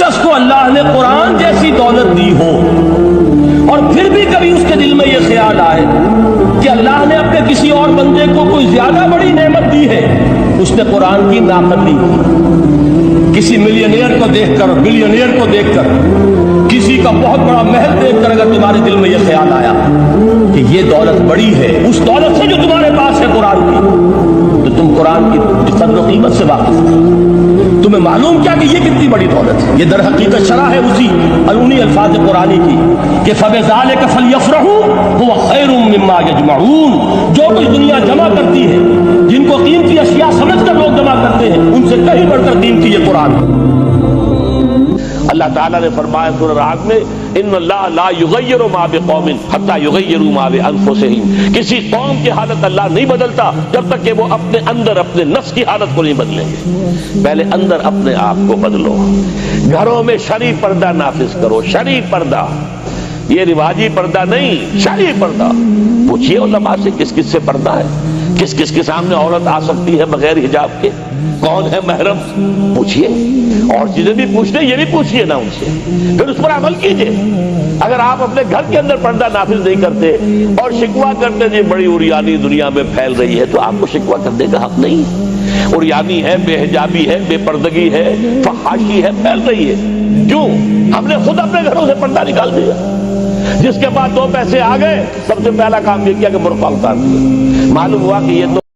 شخص کو اللہ نے قرآن جیسی دولت دی ہو اور پھر بھی کبھی اس کے دل میں یہ خیال آئے کہ اللہ نے اپنے کسی اور بندے کو کوئی زیادہ بڑی نعمت دی ہے، اس نے قرآن کی ناقدری کی۔ کسی ملینئر کو دیکھ کر، بلینئر کو دیکھ کر، کسی کا بہت بڑا محل دیکھ کر اگر تمہارے دل میں یہ خیال آیا کہ یہ دولت بڑی ہے اس دولت سے جو تمہارے پاس ہے قرآن کی، تو تم قرآن کی قدر و قیمت سے واقف ہو۔ تمہیں معلوم کیا کہ یہ کتنی بڑی دولت ہے؟ یہ در حقیقت شرح ہے انہی الفاظ قرآنی کی کہ فَبِذَلِكَ فَلْيَفْرَحُوا هُوَ خَيْرٌ مِّمَّا يَجْمَعُونَ۔ جو کچھ دنیا جمع کرتی ہے، جن کو قیمتی اشیاء سمجھ کر لوگ جمع کرتے ہیں، ان سے کہیں بڑھ کر قیمتی یہ قرآن ہے۔ اللہ تعالیٰ نے فرمایا سورہ رعد میں ان اللہ لا یغیر ما بقوم حتی یغیروا ما بانفسہم، کسی قوم کی حالت اللہ نہیں بدلتا جب تک کہ وہ اپنے اندر اپنے نفس کی حالت کو نہیں بدلیں گے۔ پہلے اندر اپنے آپ کو بدلو، گھروں میں شرعی پردہ نافذ کرو، شرعی پردہ، یہ رواجی پردہ نہیں، شرعی پردہ۔ پوچھئے علماء سے کس کس سے پردہ ہے، کس کس کے سامنے عورت آ سکتی ہے بغیر حجاب کے، کون ہے محرم، پوچھئے۔ اور چیزیں بھی پوچھتے یہ بھی پوچھئے نا ان سے، پھر اس پر عمل کیجئے۔ اگر آپ اپنے گھر کے اندر پردہ نافذ نہیں کرتے اور شکوہ کرتے جی بڑی عریانی دنیا میں پھیل رہی ہے، تو آپ کو شکوہ کرنے کا حق نہیں۔ عریانی ہے، بے حجابی ہے، بے پردگی ہے، فحاشی ہے، پھیل رہی ہے، کیوں؟ ہم نے خود اپنے گھروں سے پردہ نکال دیا۔ جس کے بعد دو پیسے آ گئے، سب سے پہلا کام یہ کیا کہ برقع اتار دیا۔ معلوم ہوا کہ یہ تو